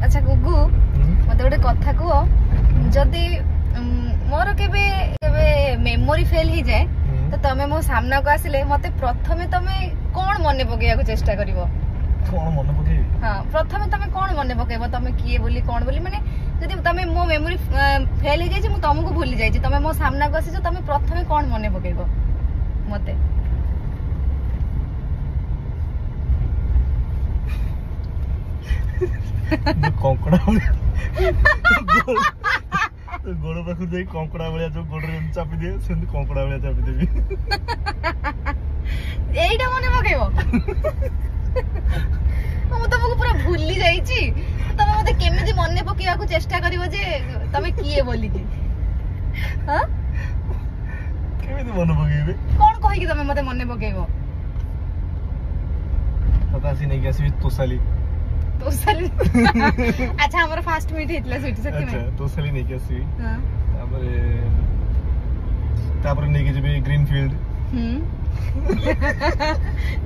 अच्छा गुगु मत गोटे कथा कह जदि मोर केबे केबे मेमोरी फेल ही जाए तो तमे मो सामना को आसिले मते प्रथमे तमे कोन मने पकेया को चेष्टा करिवो कोन मने पके हां प्रथमे तमे कोन मने पकेबो तमे किए बोली कोन बोली माने जदि तमे मो मेमोरी फेल ही जाय जे मु तमको भूली जाय जे तमे मो सामना को आसी जे तमे प्रथमे कोन मने पकेबो मते कंकड़ा गोड़ पाखु जाई कंकड़ा भलिया जो गोड़ रे चापी दे सेंती कंकड़ा भलिया चापी देबी एईटा मने पकेबो मु तमको पूरा भूली जाई छी तमे मते केमिति मने पकेया को चेष्टा करिवो जे तमे किए बोली की हां केमिति मने पकेबे कोन कहि कि तमे मते मने पकेबो पतासी नहीं कैसी तोसाली तोसाली अच्छा हमर फास्ट मीट हितला सेठी सखी में अच्छा तोसाली नहीं कैसी हां तापर नहीं के जेबे ग्रीन फील्ड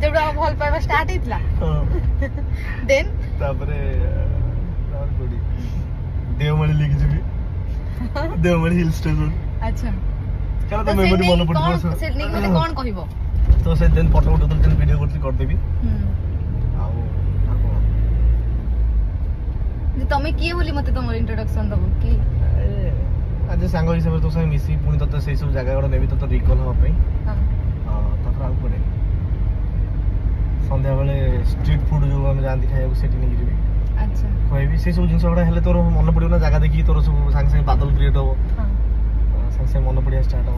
जब हम भल पाइबा स्टार्ट हितला देन तापर कोडी देवमणी लेके जेबे देवमणी हिल स्टेशन अच्छा चलो तो मेमोरी मन पड़ो से नहीं मते कोन कहिबो तो से देन फोटो उठो देन वीडियो कर देबी तमे किए बोली मते तमर इंट्रोडक्शन दबो की आज सांग हिसाब तो संग मिसी पुनी तो से सब जगह गडा नेबी तो रिकॉल हो पई हां तकर आउ पड़े संध्या बेले स्ट्रीट फूड जो हम जानती खाए सेठी नहीं जीबी अच्छा कोई भी से सब जिंस गडा हेले तोर मन पडियो ना जगह देखि तोर सब संग संग बादल क्रिएट हो हां संग संग मन पडिया स्टार्ट हो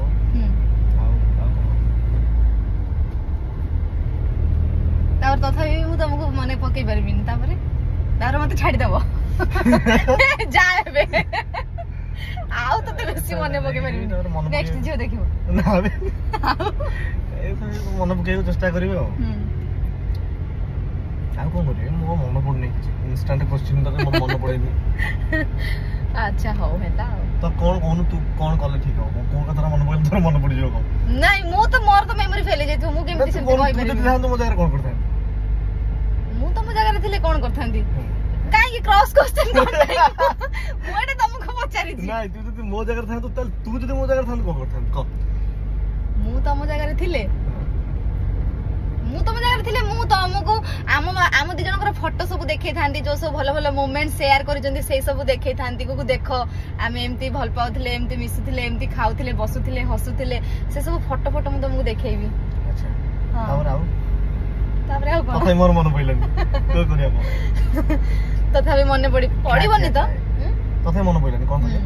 तार तथापि मु तुमको मने पकई परबिनी तापरे तार मते छाडी देबो जाबे आउ तो बेसी मने पकई परबिनी नेक्स्ट जियो देखिबो ना बे ए मन पकई चेष्टा करिवे हो आ को करे मो मन पड़नी इंस्टेंट क्वेश्चन तो मन पड़ेनी अच्छा हो हेता तो कौन तू कौन कले ठीक हो कोन कथा मन पड़े तोर मन पड़ जियो नहीं मु तो मोर तो मेमोरी फेल जे तू मु केमति से कहि परबी तू तो मो जगह कोन करथा मु तो मो जगह रे थिले कोन करथांती काई की क्रॉस क्वेश्चन करथाई मोडे तुमको पचारि छी नहीं तू तो मो जगह था तो तू जदि मो जगह था को करथा क मु तो मो जगह रे थिले मु तो मो जगह रे थिले मु तो हमको आम दि जनकर फोटो सब देखै थांती जो सब भलो भलो मोमेंट शेयर करि जंती सेही सब देखै थांती को देखो आमे एम्ति भल पाउथिले एम्ति मिसुथिले एम्ति खाउथिले बसुथिले हसुथिले से सब फोटो फोटो मु तुमको देखैबी अच्छा हां और आउ तापरे आउ तथापि मोर मन पइलानी तो करिया तथापि मन पड़िबनी तो तथापि मन पइलानी कोन करिया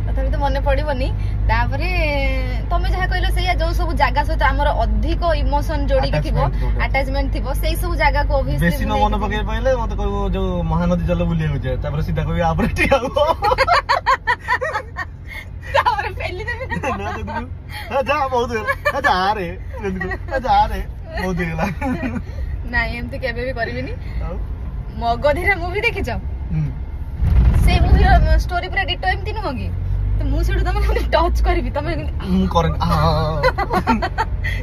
तथापि तो मन पड़िबनी तापरे तमे जहा कहलो सेया जो सब जागा सहित हमर अधिक इमोशन जोड़ी के थिबो अटैचमेंट थिबो सेही सब जागा को ऑब्वियसली बेसी न मन पके पइले मते कहबो जो महानदी जल बुलिया हो जाय तापरे सीधा कहबी आपरे टियाओ तापरे पेली देबी ना दे जा बहुत जा रे बहुत गेला नहीं एमती केबे भी करबिनी मगधीरा मूवी देखिछ से मूवी स्टोरी पूरा डिटो एमती न होगी तो मु सेडू तमे टच करबी तमे मु करे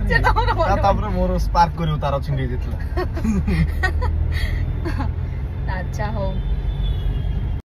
से तमरो तापर मोर स्पार्क करियो तार छिंडी जेतला अच्छा हो